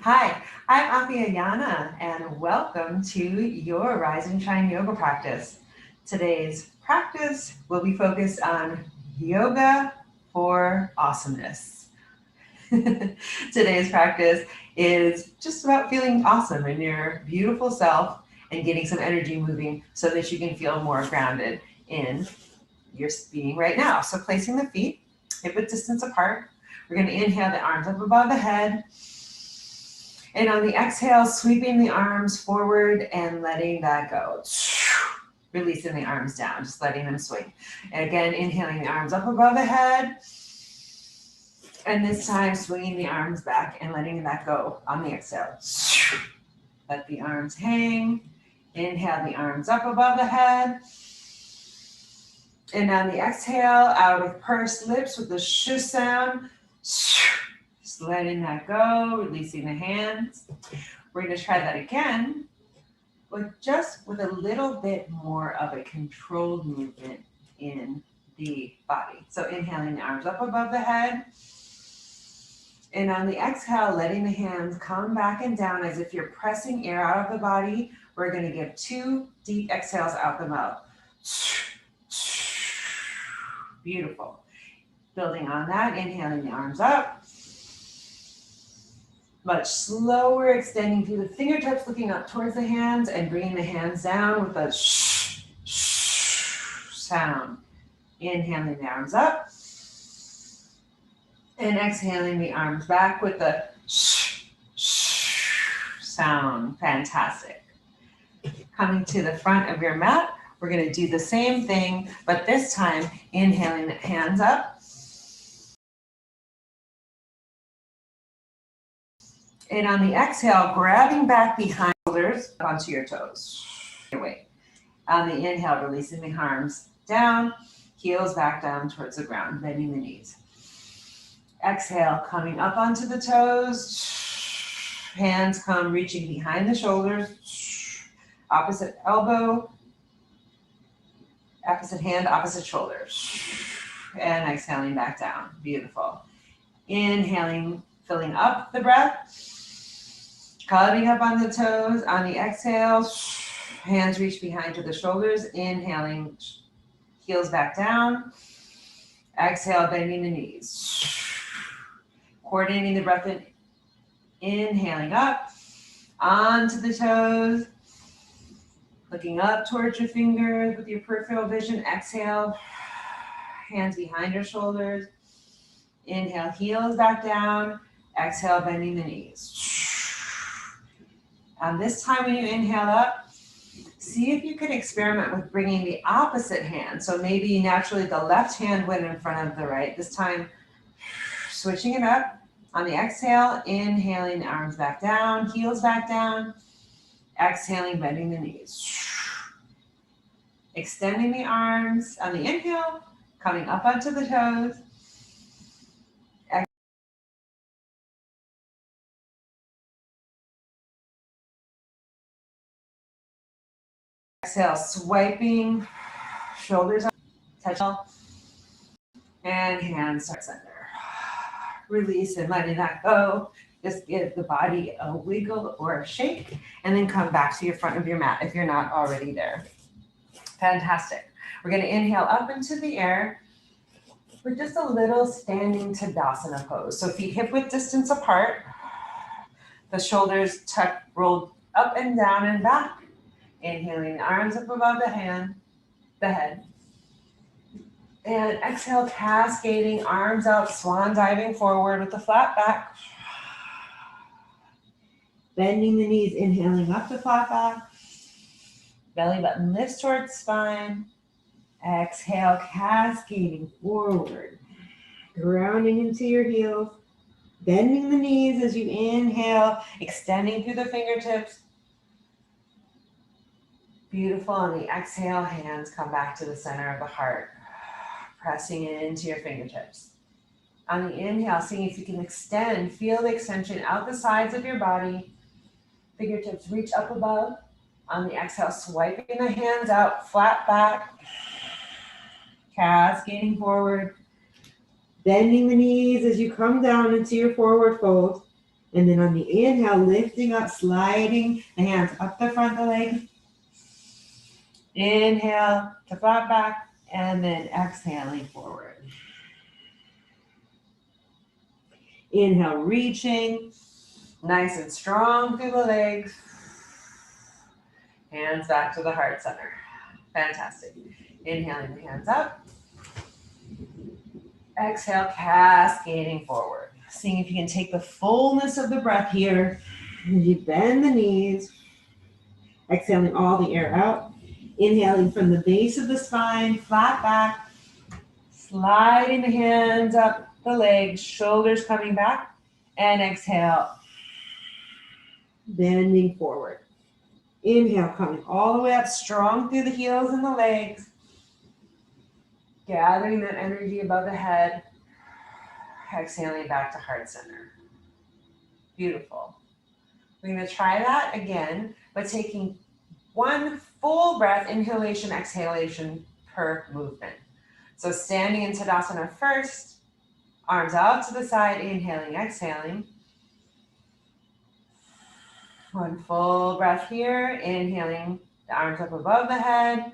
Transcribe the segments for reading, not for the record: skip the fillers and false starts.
Hi, I'm Yana, and welcome to your Rise and Shine yoga practice. Today's practice will be focused on yoga for awesomeness. Today's practice is just about feeling awesome in your beautiful self and getting some energy moving so that you can feel more grounded in your being right now. So placing the feet hip width distance apart, we're going to inhale the arms up above the head. And on the exhale, sweeping the arms forward and letting that go. Releasing the arms down, just letting them swing. And again, inhaling the arms up above the head. And this time, swinging the arms back and letting that go on the exhale. Let the arms hang. Inhale the arms up above the head. And on the exhale, out with pursed lips with the sh sound. Just letting that go, releasing the hands. We're going to try that again, but just with a little bit more of a controlled movement in the body. So inhaling the arms up above the head. And on the exhale, letting the hands come back and down as if you're pressing air out of the body. We're going to give 2 deep exhales out the mouth. Beautiful. Building on that, inhaling the arms up. Much slower, extending through the fingertips, looking up towards the hands and bringing the hands down with a sh sound. Inhaling the arms up. And exhaling the arms back with the sh sound. Fantastic. Coming to the front of your mat, we're going to do the same thing, but this time inhaling the hands up. And on the exhale, grabbing back behind shoulders onto your toes. Your weight. On the inhale, releasing the arms down, heels back down towards the ground, bending the knees. Exhale, coming up onto the toes. Hands come reaching behind the shoulders. Opposite elbow, opposite hand, opposite shoulder. And exhaling back down. Beautiful. Inhaling, filling up the breath. Coming up on the toes. On the exhale, hands reach behind to the shoulders. Inhaling, heels back down. Exhale, bending the knees. Coordinating the breath in. Inhaling up, onto the toes. Looking up towards your fingers with your peripheral vision. Exhale, hands behind your shoulders. Inhale, heels back down. Exhale, bending the knees. This time when you inhale up, see if you can experiment with bringing the opposite hand. So maybe naturally the left hand went in front of the right. This time, switching it up. On the exhale, inhaling the arms back down, heels back down. Exhaling, bending the knees. Extending the arms on the inhale, coming up onto the toes. Exhale, swiping, shoulders up, touch, and hands to center. Release and letting that go. Just give the body a wiggle or a shake, and then come back to your front of your mat if you're not already there. Fantastic. We're going to inhale up into the air with just a little standing Tadasana pose. So feet hip width distance apart. The shoulders tucked, rolled up and down and back. Inhaling the arms up above the head. And exhale, cascading, arms out, swan diving forward with the flat back. Bending the knees, inhaling up to flat back. Belly button lifts towards spine. Exhale, cascading forward. Grounding into your heels. Bending the knees as you inhale, extending through the fingertips. Beautiful. On the exhale, hands come back to the center of the heart. Pressing it into your fingertips. On the inhale, seeing if you can extend, feel the extension out the sides of your body. Fingertips reach up above. On the exhale, swiping the hands out, flat back. Cascading forward. Bending the knees as you come down into your forward fold. And then on the inhale, lifting up, sliding the hands up the front of the leg. Inhale to flat back, and then exhaling forward. Inhale, reaching, nice and strong through the legs. Hands back to the heart center. Fantastic. Inhaling the hands up. Exhale, cascading forward. Seeing if you can take the fullness of the breath here. You bend the knees. Exhaling all the air out. Inhaling from the base of the spine, flat back. Sliding the hands up the legs, shoulders coming back. And exhale, bending forward. Inhale, coming all the way up, strong through the heels and the legs. Gathering that energy above the head. Exhaling back to heart center. Beautiful. We're going to try that again, but taking one full breath, inhalation, exhalation per movement. So standing in Tadasana first, arms out to the side, inhaling, exhaling. One full breath here, inhaling, the arms up above the head,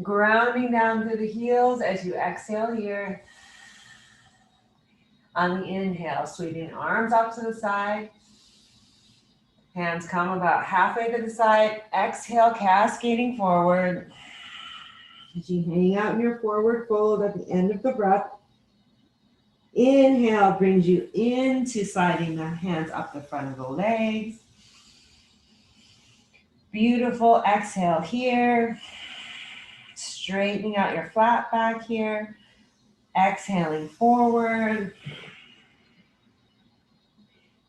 grounding down through the heels as you exhale here. On the inhale, sweeping arms out to the side. Hands come about halfway to the side. Exhale, cascading forward. As you hang out in your forward fold at the end of the breath. Inhale brings you into sliding the hands up the front of the legs. Beautiful. Exhale here. Straightening out your flat back here. Exhaling forward.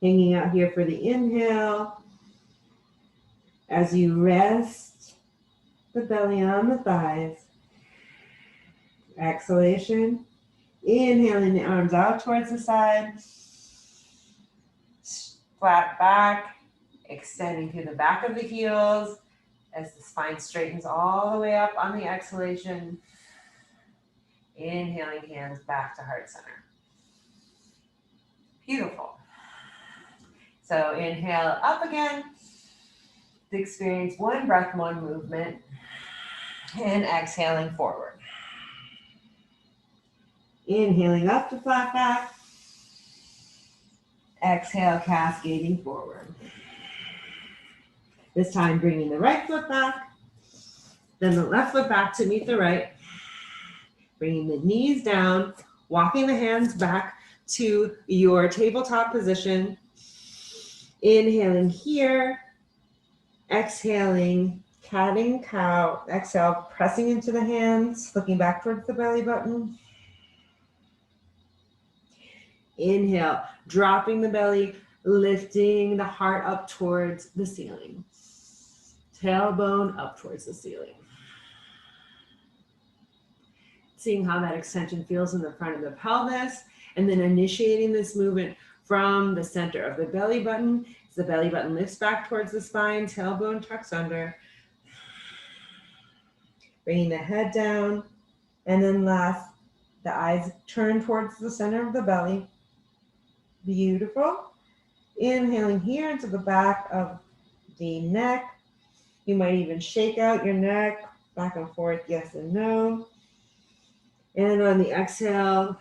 Hanging out here for the inhale. As you rest the belly on the thighs. Exhalation. Inhaling the arms out towards the side. Flat back. Extending through the back of the heels. As the spine straightens all the way up on the exhalation. Inhaling hands back to heart center. Beautiful. So inhale up again. Experience one breath, one movement. And exhaling forward. Inhaling up to flat back. Exhale, cascading forward. This time bringing the right foot back. Then the left foot back to meet the right. Bringing the knees down. Walking the hands back to your tabletop position. Inhaling here. Exhaling, cat and cow. Exhale, pressing into the hands, looking back towards the belly button. Inhale, dropping the belly, lifting the heart up towards the ceiling. Tailbone up towards the ceiling. Seeing how that extension feels in the front of the pelvis, and then initiating this movement from the center of the belly button. As the belly button lifts back towards the spine, tailbone tucks under. Bringing the head down, and then last, the eyes turn towards the center of the belly. Beautiful. Inhaling here into the back of the neck. You might even shake out your neck, back and forth, yes and no. And on the exhale,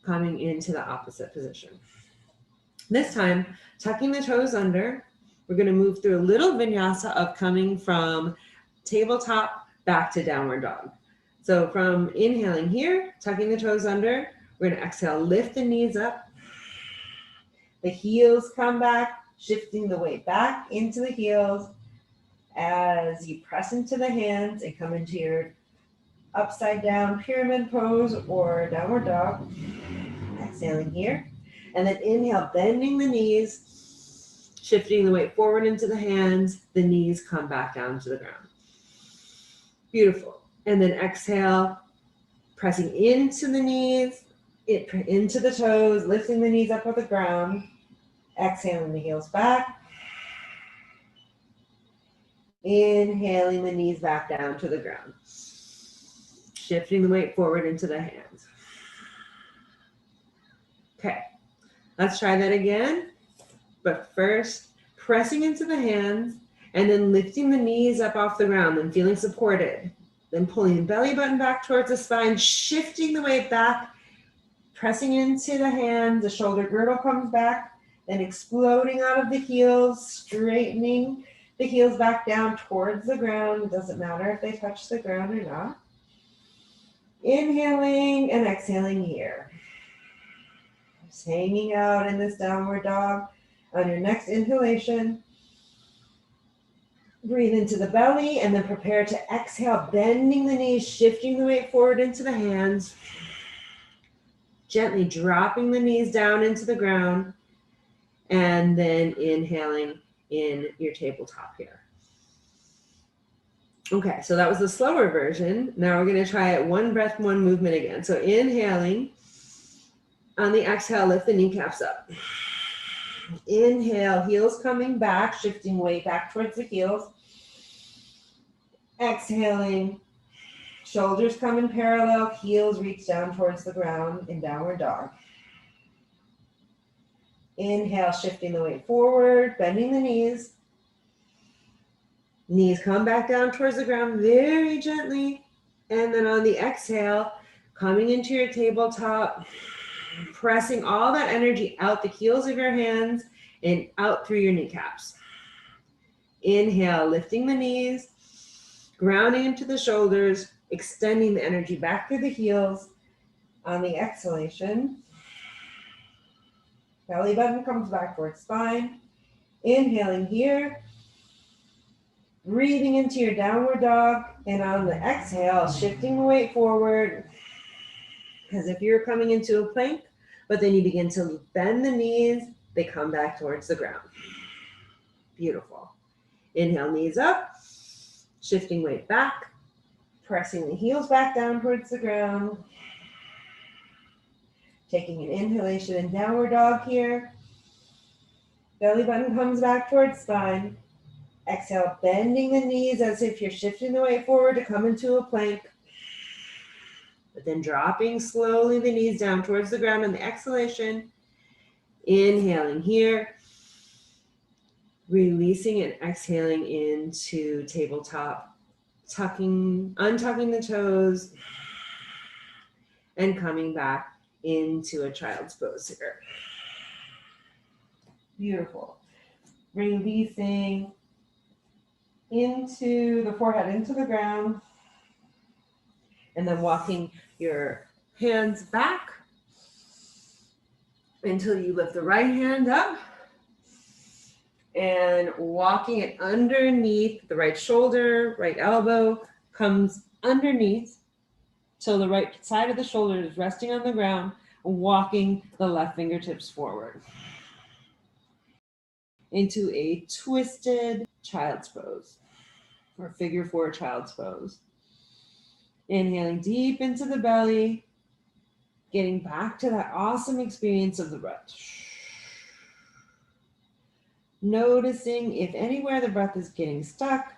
coming into the opposite position. This time, tucking the toes under, we're going to move through a little vinyasa of coming from tabletop back to downward dog. So from inhaling here, tucking the toes under, we're going to exhale, lift the knees up. The heels come back, shifting the weight back into the heels as you press into the hands and come into your upside down pyramid pose or downward dog. Exhaling here. And then inhale, bending the knees, shifting the weight forward into the hands. The knees come back down to the ground. Beautiful. And then exhale, pressing into the knees, into the toes, lifting the knees up off the ground. Exhaling the heels back. Inhaling the knees back down to the ground. Shifting the weight forward into the hands. Okay. Let's try that again. But first, pressing into the hands and then lifting the knees up off the ground and feeling supported. Then pulling the belly button back towards the spine, shifting the weight back, pressing into the hands, the shoulder girdle comes back, then exploding out of the heels, straightening the heels back down towards the ground. It doesn't matter if they touch the ground or not. Inhaling and exhaling here. Just hanging out in this downward dog. On your next inhalation, breathe into the belly and then prepare to exhale, bending the knees, shifting the weight forward into the hands, gently dropping the knees down into the ground, and then inhaling in your tabletop here. Okay, so that was the slower version. Now we're going to try it one breath, one movement again. So inhaling, on the exhale, lift the kneecaps up. Inhale, heels coming back, shifting weight back towards the heels. Exhaling, shoulders come in parallel, heels reach down towards the ground in downward dog. Inhale, shifting the weight forward, bending the knees. Knees come back down towards the ground very gently. And then on the exhale, coming into your tabletop, pressing all that energy out the heels of your hands and out through your kneecaps. Inhale, lifting the knees, grounding into the shoulders, extending the energy back through the heels. On the exhalation, belly button comes back towards spine. Inhaling here, breathing into your downward dog, and on the exhale, shifting the weight forward, as if you're coming into a plank, but then you begin to bend the knees, they come back towards the ground. Beautiful. Inhale, knees up, shifting weight back, pressing the heels back down towards the ground. Taking an inhalation in downward dog here. Belly button comes back towards spine. Exhale, bending the knees as if you're shifting the weight forward to come into a plank. But then dropping slowly the knees down towards the ground on the exhalation. Inhaling here. Releasing and exhaling into tabletop. Untucking the toes. And coming back into a child's pose here. Beautiful. Releasing into the forehead, into the ground. And then walking your hands back until you lift the right hand up. And walking it underneath the right shoulder, right elbow comes underneath till the right side of the shoulder is resting on the ground, walking the left fingertips forward into a twisted child's pose or figure four child's pose. Inhaling deep into the belly, getting back to that awesome experience of the breath. Noticing if anywhere the breath is getting stuck,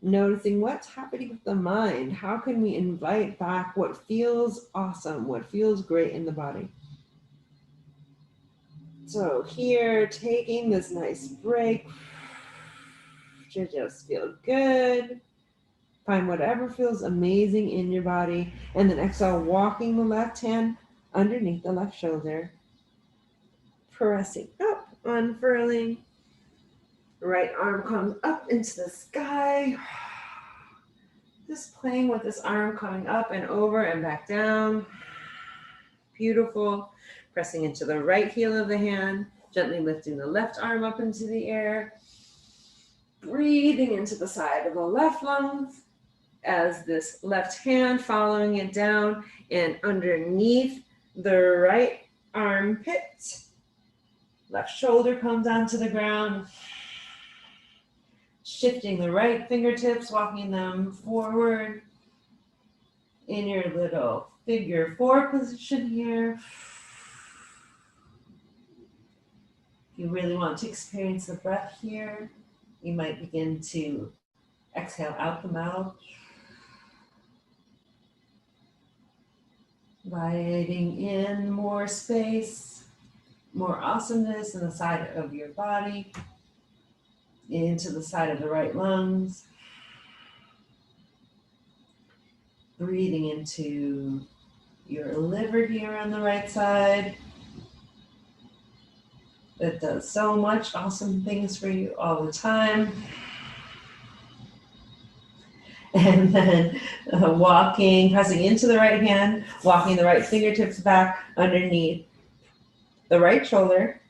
noticing what's happening with the mind. How can we invite back what feels awesome, what feels great in the body? So here, taking this nice break to just feel good. Find whatever feels amazing in your body. And then exhale, walking the left hand underneath the left shoulder. Pressing up, unfurling. Right arm comes up into the sky. Just playing with this arm coming up and over and back down. Beautiful. Pressing into the right heel of the hand. Gently lifting the left arm up into the air. Breathing into the side of the left lungs as this left hand following it down and underneath the right armpit. Left shoulder comes onto the ground. Shifting the right fingertips, walking them forward in your little figure four position here. If you really want to experience the breath here, you might begin to exhale out the mouth. Inviting in more space more awesomeness in the side of your body, into the side of the right lungs. Breathing into your liver here on the right side. That does so much awesome things for you all the time. And then pressing into the right hand, walking the right fingertips back underneath the right shoulder,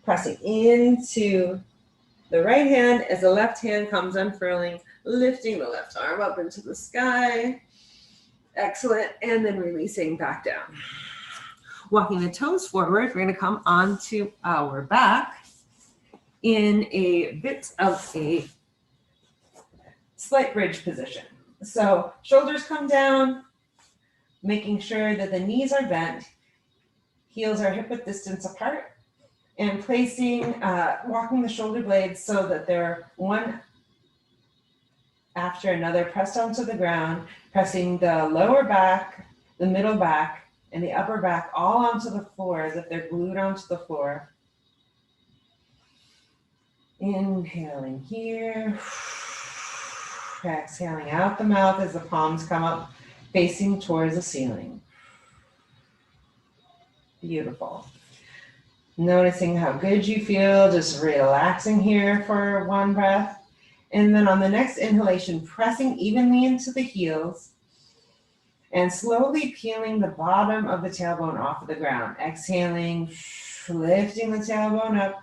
pressing into the right hand as the left hand comes unfurling, lifting the left arm up into the sky. Excellent. And then releasing back down. Walking the toes forward, we're going to come onto our back in a bit of a slight bridge position. So shoulders come down, making sure that the knees are bent, heels are hip width distance apart, and walking the shoulder blades so that they're one after another pressed onto the ground, pressing the lower back, the middle back, and the upper back all onto the floor as if they're glued onto the floor. Inhaling here. Exhaling out the mouth as the palms come up, facing towards the ceiling. Beautiful. Noticing how good you feel, just relaxing here for one breath. And then on the next inhalation, pressing evenly into the heels and slowly peeling the bottom of the tailbone off of the ground. Exhaling, lifting the tailbone up,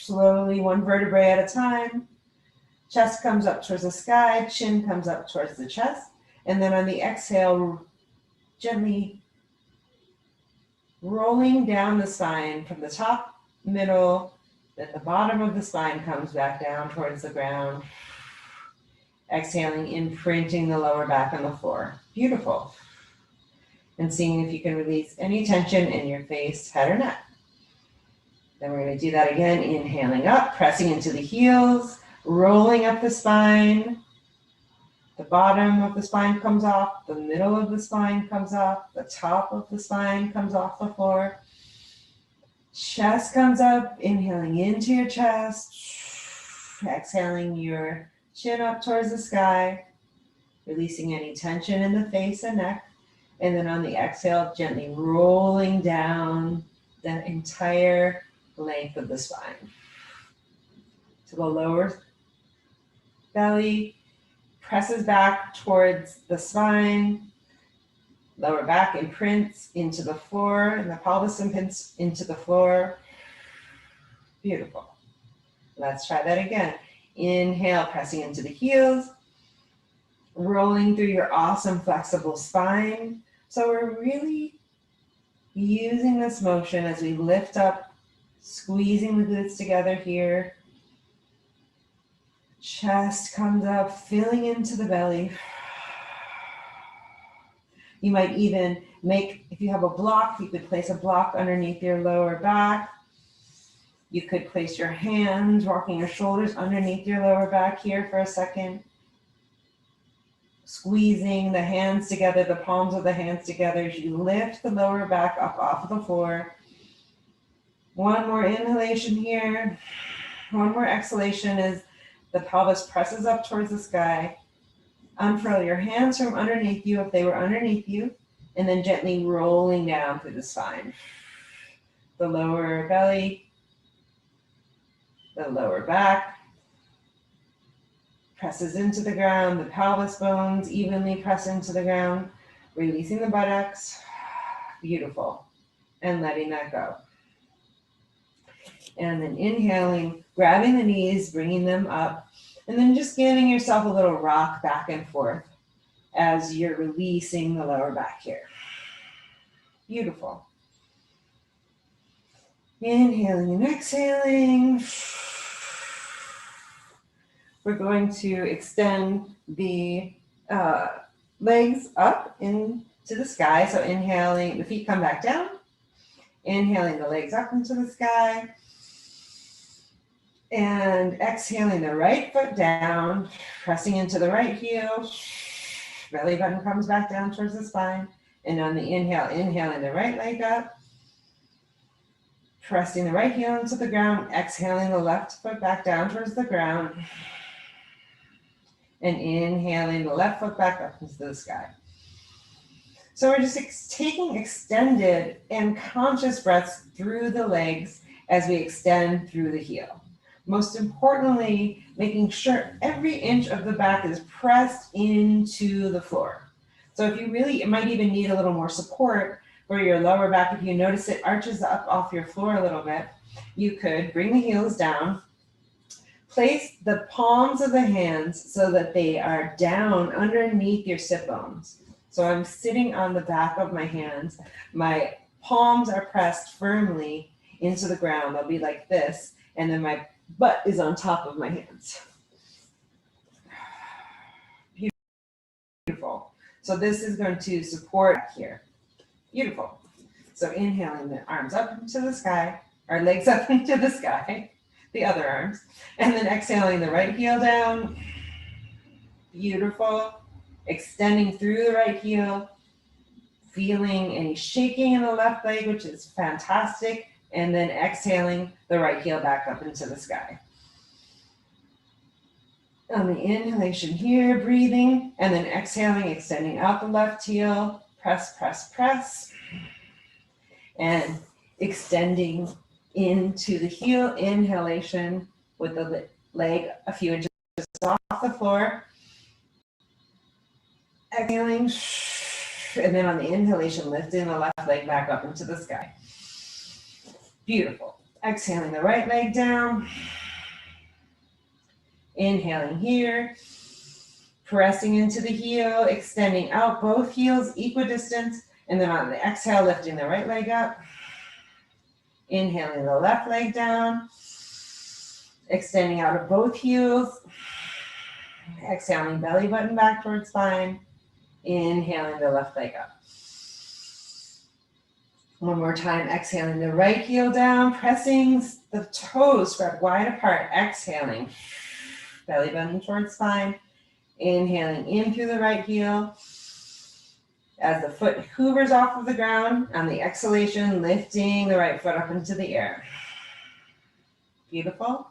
slowly one vertebrae at a time. Chest comes up towards the sky, chin comes up towards the chest. And then on the exhale, gently rolling down the spine from the top, middle, then the bottom of the spine comes back down towards the ground. Exhaling, imprinting the lower back on the floor. Beautiful. And seeing if you can release any tension in your face, head, or neck. Then we're going to do that again, inhaling up, pressing into the heels, rolling up the spine. The bottom of the spine comes off, the middle of the spine comes off, the top of the spine comes off the floor. Chest comes up, inhaling into your chest, exhaling your chin up towards the sky, releasing any tension in the face and neck. And then on the exhale, gently rolling down the entire length of the spine. To the lower belly, presses back towards the spine, lower back imprints into the floor, and the pelvis imprints into the floor. Beautiful. Let's try that again. Inhale, pressing into the heels, rolling through your awesome flexible spine. So we're really using this motion as we lift up, squeezing the glutes together here. Chest comes up, filling into the belly. You might even if you have a block, you could place a block underneath your lower back. You could place your hands, rocking your shoulders underneath your lower back here for a second. Squeezing the hands together, the palms of the hands together as you lift the lower back up off of the floor. One more inhalation here. One more exhalation as the pelvis presses up towards the sky. Unfurl your hands from underneath you if they were underneath you, and then gently rolling down through the spine. The lower belly, the lower back presses into the ground, the pelvis bones evenly press into the ground, releasing the buttocks. Beautiful. And letting that go. And then inhaling, grabbing the knees, bringing them up, and then just giving yourself a little rock back and forth as you're releasing the lower back here. Beautiful. Inhaling and exhaling. We're going to extend the legs up into the sky. So inhaling, the feet come back down. Inhaling the legs up into the sky. And exhaling the right foot down, pressing into the right heel. Belly button comes back down towards the spine. And on the inhale, inhaling the right leg up. Pressing the right heel into the ground, exhaling the left foot back down towards the ground, and inhaling the left foot back up into the sky. So we're just taking extended and conscious breaths through the legs as we extend through the heel. Most importantly, making sure every inch of the back is pressed into the floor. So if you really, it might even need a little more support for your lower back. If you notice it arches up off your floor a little bit, you could bring the heels down, place the palms of the hands so that they are down underneath your sit bones. So I'm sitting on the back of my hands. My palms are pressed firmly into the ground. They'll be like this, and then my butt is on top of my hands. Beautiful. So this is going to support here. Beautiful. So inhaling the arms up into the sky, our legs up into the sky, the other arms, and then exhaling the right heel down. Beautiful. Extending through the right heel, feeling any shaking in the left leg, which is fantastic, and then exhaling the right heel back up into the sky. On the inhalation here, breathing, and then exhaling, extending out the left heel, press, press, press, and extending into the heel, inhalation with the leg a few inches off the floor, exhaling, and then on the inhalation, lifting the left leg back up into the sky. Beautiful. Exhaling the right leg down. Inhaling here. Pressing into the heel, extending out both heels equidistant, and then on the exhale, lifting the right leg up. Inhaling the left leg down. Extending out of both heels. Exhaling belly button back towards spine. Inhaling the left leg up. One more time, exhaling the right heel down, pressing the toes spread wide apart, exhaling, belly button towards spine, inhaling in through the right heel. As the foot hoovers off of the ground, on the exhalation, lifting the right foot up into the air. Beautiful.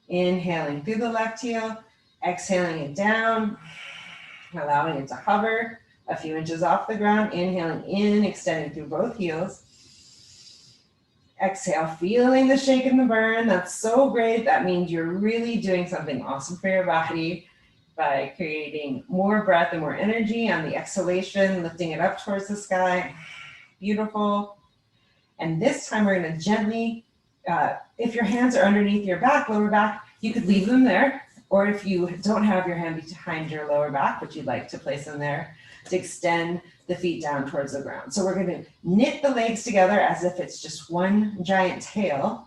Inhaling through the left heel, exhaling it down, allowing it to hover a few inches off the ground, inhaling in, extending through both heels. Exhale, feeling the shake and the burn. That's so great. That means you're really doing something awesome for your body by creating more breath and more energy on the exhalation, lifting it up towards the sky. Beautiful. And this time we're going to gently, if your hands are underneath your back, lower back, you could leave them there. Or if you don't have your hand behind your lower back, but you'd like to place them there, to extend the feet down towards the ground. So we're going to knit the legs together as if it's just one giant tail.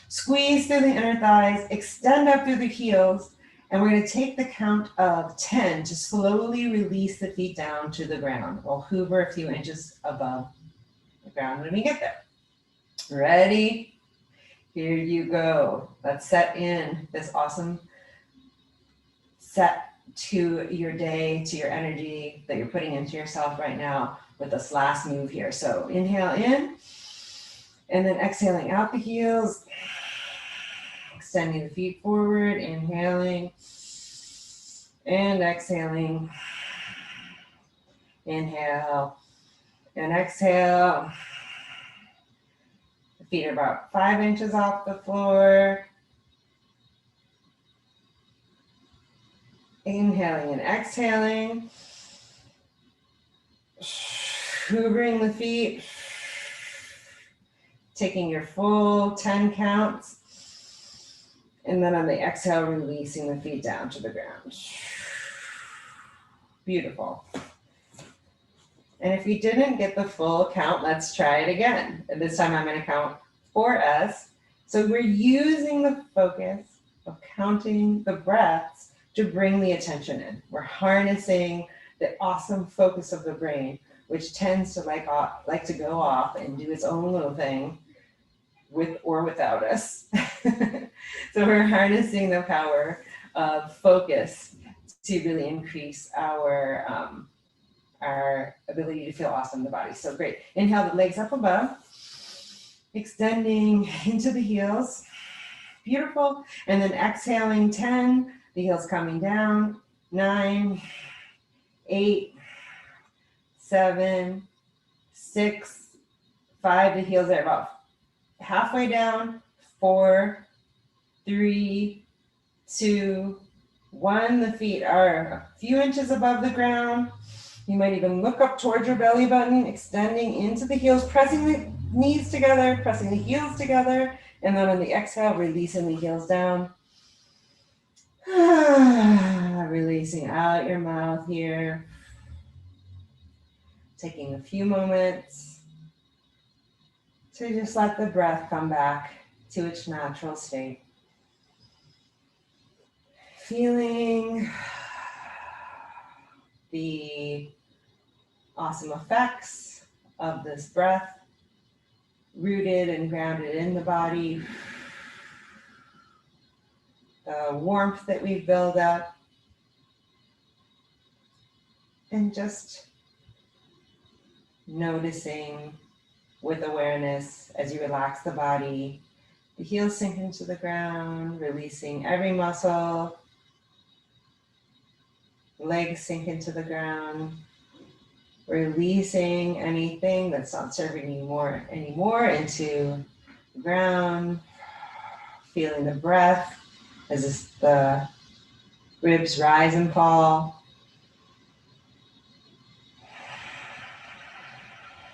Squeeze through the inner thighs, extend up through the heels, and we're going to take the count of 10 to slowly release the feet down to the ground. We'll hover a few inches above the ground when we get there. Ready? Here you go. Let's set in this awesome set to your day, to your energy that you're putting into yourself right now with this last move here. So inhale in, and then exhaling out the heels, extending the feet forward, inhaling, and exhaling. Inhale, and exhale. The feet are about 5 inches off the floor. Inhaling and exhaling, hoovering the feet, taking your full 10 counts, and then on the exhale, releasing the feet down to the ground. Beautiful. And if you didn't get the full count, let's try it again. This time I'm going to count 4S. So we're using the focus of counting the breaths to bring the attention in. We're harnessing the awesome focus of the brain, which tends to like to go off and do its own little thing with or without us. So we're harnessing the power of focus to really increase our ability to feel awesome in the body. So great. Inhale the legs up above. Extending into the heels. Beautiful. And then exhaling 10, the heels coming down. 9, 8, 7, 6, 5. The heels are about halfway down. 4, 3, 2, 1. The feet are a few inches above the ground. You might even look up towards your belly button, extending into the heels, pressing the knees together, pressing the heels together, and then on the exhale, releasing the heels down. Releasing out your mouth here. Taking a few moments to just let the breath come back to its natural state. Feeling the awesome effects of this breath, rooted and grounded in the body. The warmth that we build up. And just noticing with awareness as you relax the body, the heels sink into the ground, releasing every muscle. Legs sink into the ground, releasing anything that's not serving you anymore into the ground. Feeling the breath as the ribs rise and fall.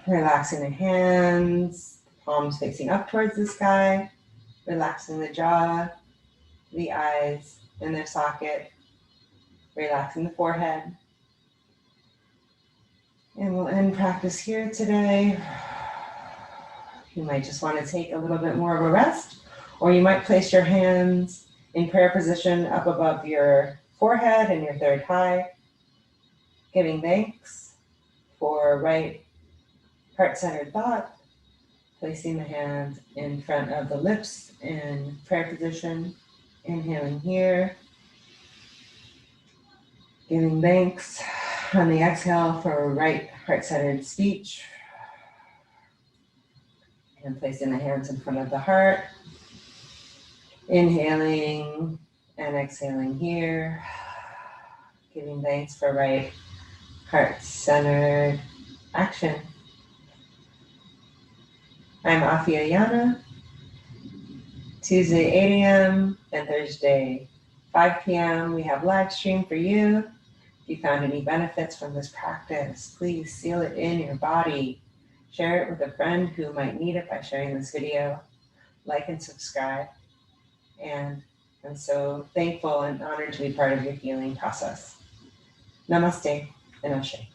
Relaxing the hands, palms facing up towards the sky. Relaxing the jaw, the eyes in their socket. Relaxing the forehead. And we'll end practice here today. You might just want to take a little bit more of a rest, or you might place your hands in prayer position up above your forehead and your third eye, giving thanks for right heart-centered thought, placing the hands in front of the lips in prayer position, inhaling here, giving thanks on the exhale for right heart-centered speech, and placing the hands in front of the heart, inhaling and exhaling here, giving thanks for right heart-centered action. I'm Afia Yana. Tuesday 8 a.m. and Thursday 5 p.m. we have live stream for you. If you found any benefits from this practice, please seal it in your body. Share it with a friend who might need it by sharing this video. Like and subscribe. And I'm so thankful and honored to be part of your healing process. Namaste and Ashe.